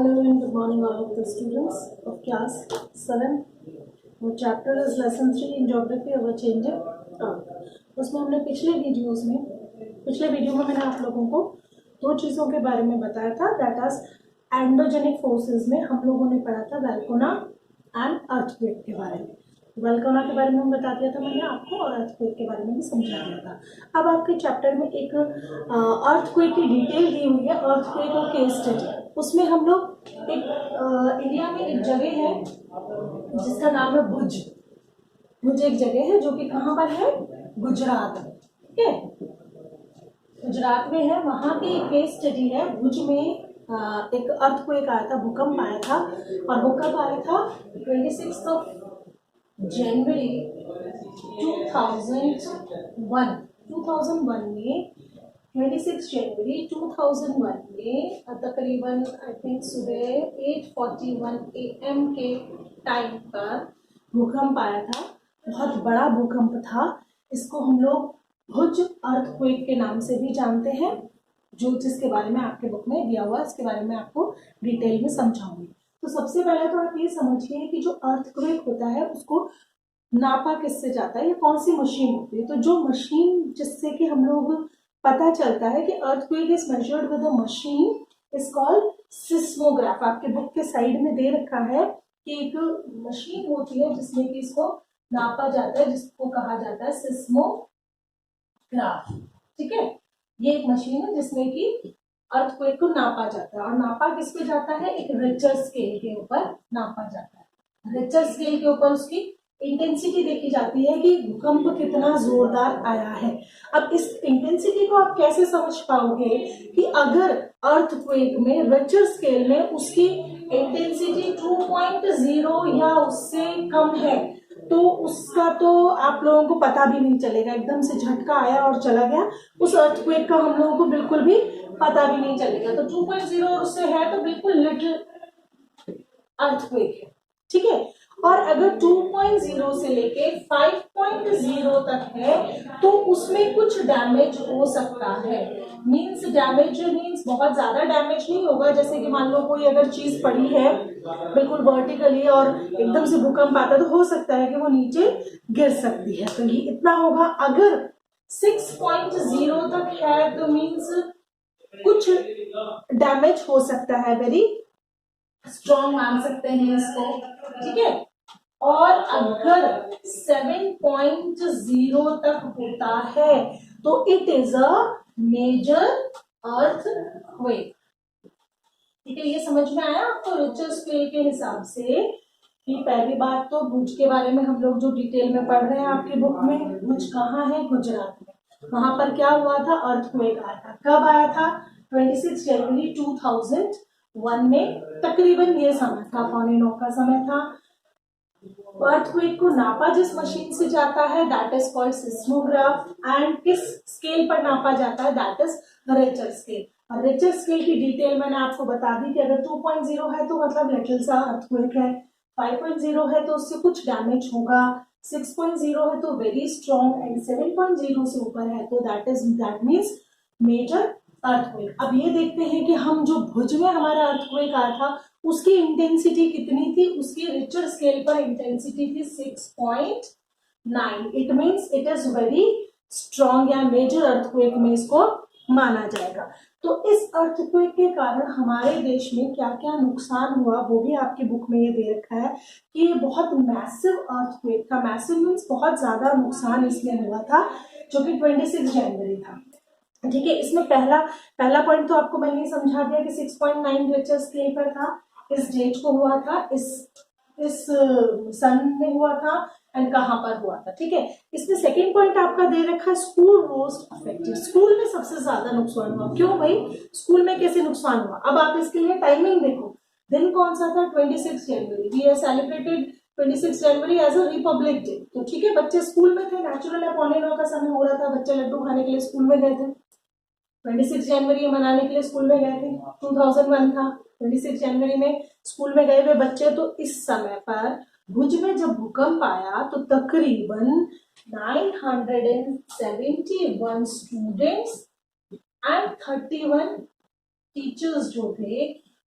Hello and good morning all of the students of class 7. Our chapter is lesson 3 in geography our changing earth. उसमें हमने पिछले video में मैंने आप लोगों को दो चीज़ों के बारे में बताया था. दैट इज एंडोजेनिक फोर्सेस में हम लोगों ने पढ़ा था वोल्केनो एंड अर्थक्वेक के बारे में. वोल्केनो के बारे में हम बता दिया था मैंने आपको, और अर्थक्वेक के बारे में भी समझा दिया था. अब आपके चैप्टर में एक अर्थक्वेक की डिटेल दी हुई है, अर्थक्वेक और केस स्टडी. उसमें हम लोग एक इंडिया में एक जगह है जिसका नाम है भुज. भुज एक जगह है जो कि कहाँ पर है, गुजरात. ठीक है, गुजरात में है. वहाँ की एक केस स्टडी है. भुज में एक अर्थक्वेक आया था, भूकंप आया था, और भूकंप आया था 26 जनवरी 2001 में. 26 जनवरी 2001 में तकरीबन आई थिंक सुबह 8:41 AM के टाइम पर भूकंप आया था. बहुत बड़ा भूकंप था. इसको हम लोग भुज अर्थक्वेक के नाम से भी जानते हैं, जिसके बारे में आपके बुक में दिया हुआ है. इसके बारे में आपको डिटेल में समझाऊंगी. तो सबसे पहले तो आप ये समझिए कि जो अर्थक्वेक होता है उसको नापा किससे जाता है, या कौन सी मशीन होती है. तो जो मशीन जिससे कि हम लोग पता चलता है कि earthquake is measured with a machine is called seismograph. आपके बुक के साइड में दे रखा है कि एक मशीन होती है जिसमें कि इसको नापा जाता है, जिसको कहा जाता है सिस्मोग्राफ. ठीक है, ये एक मशीन है जिसमें कि अर्थक्वेक को नापा जाता है. और नापा किस पे जाता है, एक रिक्टर स्केल के ऊपर नापा जाता है. रिक्टर स्केल के ऊपर उसकी इंटेंसिटी देखी जाती है कि भूकंप कितना जोरदार आया है. अब इस इंटेंसिटी को आप कैसे समझ पाओगे कि अगर अर्थक्वेक में रिक्टर स्केल में उसकी इंटेंसिटी 2.0 या उससे कम है, तो उसका तो आप लोगों को पता भी नहीं चलेगा. एकदम से झटका आया और चला गया, उस अर्थक्वेक का हम लोगों को बिल्कुल भी पता भी नहीं चलेगा. तो 2.0 और उससे है तो बिल्कुल लिटिल अर्थक्वेक है. ठीक है, और अगर 2.0 से लेके 5.0 तक है तो उसमें कुछ डैमेज हो सकता है. मीन्स डैमेज मीन्स बहुत ज्यादा डैमेज नहीं होगा. जैसे कि मान लो कोई अगर चीज पड़ी है बिल्कुल वर्टिकली और एकदम से भूकंप आता है तो हो सकता है कि वो नीचे गिर सकती है. तो ये इतना होगा. अगर 6.0 तक है तो मीन्स कुछ डैमेज हो सकता है. वेरी स्ट्रॉन्ग मान सकते हैं इसको. ठीक है, और अगर 7.0 तक होता है तो it is a major earthquake. ठीक है, ये समझ में आया आपको रिक्टर स्केल के हिसाब से. कि पहली बात तो भुज के बारे में हम लोग जो डिटेल में पढ़ रहे हैं आपकी बुक में, भुज कहाँ है, गुजरात में. वहां पर क्या हुआ था, अर्थक्वेक आया था. कब आया था, 26 जनवरी 2001 में. तकरीबन ये समय था 8:45 का समय था. अर्थक्वेक को नापा जिस मशीन से जाता है that is called seismograph. And किस स्केल पर नापा जाता है, दैट इज रिक्टर स्केल. और रिक्टर स्केल की डिटेल मैंने आपको बता दी कि अगर 2.0 है तो मतलब लिटिल सा अर्थक्वेक है, 5.0 है तो उससे कुछ डैमेज होगा, 6.0 है तो वेरी स्ट्रॉन्ग, एंड 7.0 से ऊपर है तो दैट मीन्स मेजर अर्थक्वेक. अब ये देखते हैं कि हम जो भुज में हमारा अर्थक्वेक आया था उसकी इंटेंसिटी कितनी थी. उसकी रिक्टर स्केल पर इंटेंसिटी थी 6.9. It means it is very strong या मेजर अर्थक्वेक में इसको माना जाएगा. तो इस अर्थक्वेक के कारण हमारे देश में क्या क्या नुकसान हुआ वो भी आपकी बुक में ये दे रखा है कि ये बहुत मैसिव अर्थक्वेक था. मैसिव मीन्स बहुत ज्यादा नुकसान इसमें हुआ था, जो कि 26 जनवरी था. ठीक है, इसमें पहला पॉइंट तो आपको मैंने ये समझा दिया कि 6.9 रिक्टर स्केल पर था. इस डेट को हुआ था, इस सन में हुआ था, एंड कहां पर हुआ था. ठीक है, इसमें सेकंड पॉइंट आपका दे रखा है स्कूल मोस्ट अफेक्टेड. स्कूल में सबसे ज्यादा नुकसान हुआ. क्यों भाई, स्कूल में कैसे नुकसान हुआ. अब आप इसके लिए टाइमिंग देखो. दिन कौन सा था, 26 जनवरी. We are celebrated 26 January as a Republic Day. तो ठीक है, बच्चे स्कूल में थे, नेचुरल है, 8:45 का समय हो रहा था, बच्चे लड्डू खाने के लिए स्कूल में गए थे. 26 जनवरी मनाने के लिए स्कूल में गए थे. 2001 था, 26 जनवरी में स्कूल में गए हुए बच्चे. तो इस समय पर भुज में जब भूकंप आया तो तकरीबन 971 स्टूडेंट्स एंड 31 टीचर्स जो थे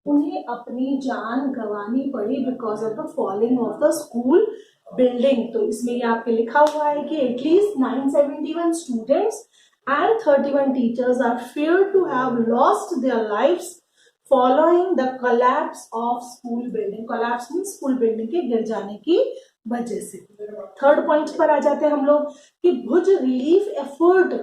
उन्हें अपनी जान गंवानी पड़ी because of the falling of the school building. तो इसमें ये आपके लिखा हुआ है कि at least 971 students and 31 teachers are feared to have lost their lives following the collapse of school building. Collapse means school building के गिर जाने की वजह से। थर्ड पॉइंट पर आ जाते हैं हम लोग कि भुज रिलीफ एफर्ट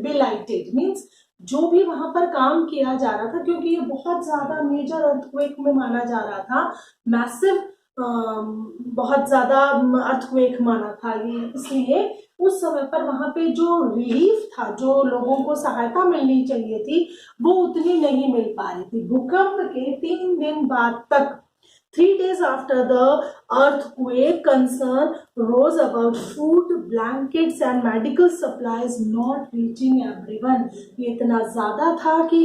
बिलाइटेड मीन्स जो भी वहां पर काम किया जा रहा था, क्योंकि ये बहुत ज्यादा मेजर अर्थक्वेक में माना जा रहा था, मैसिव बहुत ज्यादा अर्थक्वेक माना था ये, इसलिए उस समय पर वहां पे जो रिलीफ था, जो लोगों को सहायता मिलनी चाहिए थी, वो उतनी नहीं मिल पा रही थी। भूकंप के 3 दिन बाद तक 3 days after the earthquake, concern rose about food, blankets and medical supplies not reaching everyone. ये इतना ज्यादा था कि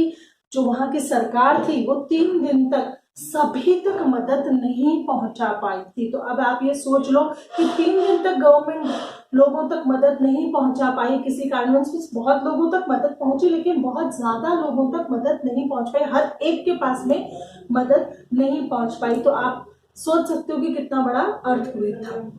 जो वहां की सरकार थी वो 3 दिन तक सभी तक मदद नहीं पहुंचा पाई थी। तो अब आप ये सोच लो कि 3 दिन तक गवर्नमेंट लोगों तक मदद नहीं पहुंचा पाई किसी कारणवश। बहुत लोगों तक मदद पहुंची लेकिन बहुत ज्यादा लोगों तक मदद नहीं पहुंच पाई, हर एक के पास में मदद नहीं पहुंच पाई। तो आप सोच सकते हो कि कितना बड़ा अर्थक्वेक था।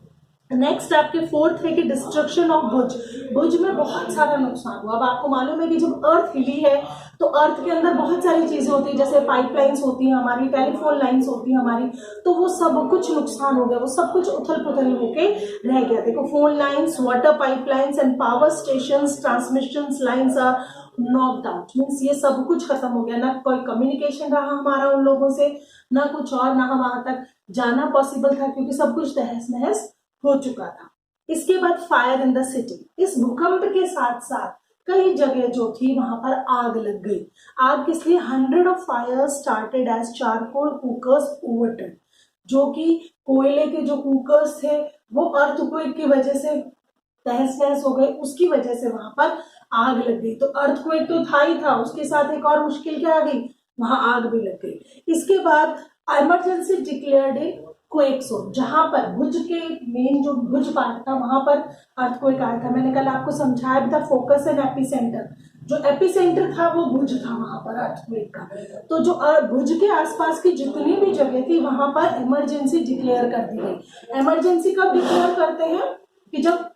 नेक्स्ट आपके फोर्थ है कि डिस्ट्रक्शन ऑफ भुज। भुज में बहुत सारा नुकसान हुआ। अब आपको मालूम है कि जब अर्थ हिली है तो अर्थ के अंदर बहुत सारी चीजें होती है, जैसे पाइपलाइंस होती हैं हमारी, टेलीफोन लाइंस होती हैं हमारी, तो वो सब कुछ नुकसान हो गया, वो सब कुछ उथल पुथल होके रह गया। देखो, phone lines, water pipelines and power station, transmission lines are knocked out means ये सब कुछ खत्म हो गया। ना कोई कम्युनिकेशन रहा हमारा उन लोगों से, ना कुछ और, ना वहां तक जाना पॉसिबल था क्योंकि सब कुछ तहस नहस हो चुका था। इसके बाद फायर इन द सिटी। इस भूकंप के साथ साथ कई जगह जो थी वहां पर आग लग गई। आग किस लिए? 100 of fire started as charcoal cookers overturn. जो कि कोयले के जो कुकर्स थे वो अर्थक्वेक की वजह से तहस नहस हो गए, उसकी वजह से वहां पर आग लग गई। तो अर्थक्वेक तो था ही था, उसके साथ एक और मुश्किल क्या आ गई, वहां आग भी लग गई। इसके बाद इमरजेंसी डिक्लेयर्ड इन क्वेक जोन, जहां पर भुज के मेन जो भुज पार्ट था वहां पर अर्थक्वेक आया था। मैंने कल आपको समझाया भी था फोकस एंड एपिसेंटर। जो एपिसेंटर था वो भुज था वहां पर अर्थक्वेक का। तो जो भुज के आसपास की जितनी भी जगह थी वहां पर इमरजेंसी डिक्लेयर कर दी गई। इमरजेंसी कब डिक्लेयर करते हैं? कि जब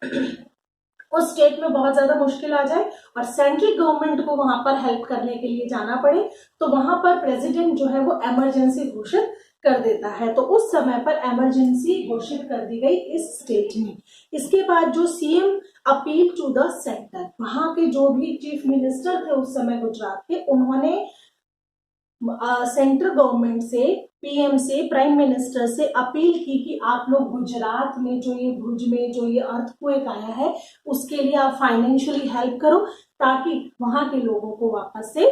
उस स्टेट में बहुत ज्यादा मुश्किल आ जाए और सेंट्रल गवर्नमेंट को वहां पर हेल्प करने के लिए जाना पड़े, तो वहां पर प्रेसिडेंट जो है वो इमरजेंसी घोषित कर देता है। तो उस समय पर इमरजेंसी घोषित कर दी गई इस स्टेट में। इसके बाद जो CM appeal to the centre, वहां के जो भी चीफ मिनिस्टर थे उस समय गुजरात के, उन्होंने सेंट्रल गवर्नमेंट से, पीएम से, प्राइम मिनिस्टर से अपील की कि आप लोग गुजरात में जो ये भुज में जो ये अर्थक्वेक आया है उसके लिए आप फाइनेंशियली हेल्प करो, ताकि वहां के लोगों को वापस से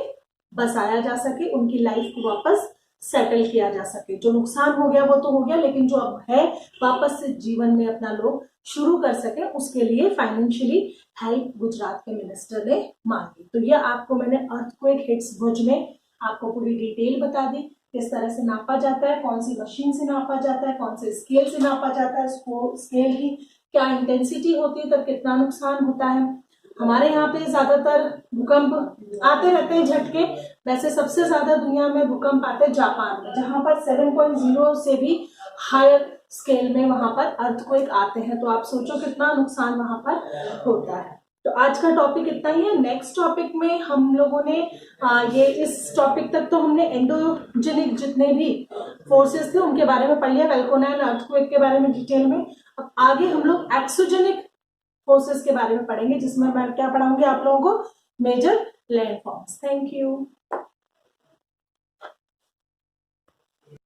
बसाया जा सके, उनकी लाइफ को वापस सेटल किया जा सके। जो नुकसान हो गया वो तो हो गया, लेकिन जो अब है वापस से जीवन में अपना लोग शुरू कर सके, उसके लिए फाइनेंशियली हेल्प गुजरात के मिनिस्टर ने मांगी। तो यह आपको मैंने अर्थक्वेक हिट्स भुज में आपको पूरी डिटेल बता दी, किस तरह से नापा जाता है, कौन सी मशीन से नापा जाता है, कौन से स्केल से नापा जाता है, स्केल की क्या इंटेंसिटी होती है, तब कितना नुकसान होता है। हमारे यहाँ पे ज्यादातर भूकंप आते रहते हैं झटके। वैसे सबसे ज्यादा दुनिया में भूकंप आते हैं जापान में, जहां पर 7.0 से भी हायर स्केल में वहां पर अर्थक्वेक आते हैं। तो आप सोचो कितना नुकसान वहां पर होता है। तो आज का टॉपिक इतना ही है। नेक्स्ट टॉपिक में हम लोगों ने ये इस टॉपिक तक तो हमने एंडोजेनिक जितने भी फोर्सेस थे उनके बारे में पढ़ लिया, वेल्कोनाइन अर्थक्वेक के बारे में डिटेल में। अब आगे हम लोग एक्सोजेनिक फोर्सेस के बारे में पढ़ेंगे, जिसमें मैं क्या पढ़ाऊंगी आप लोगों को, मेजर लैंडफॉर्म्स। Thank you.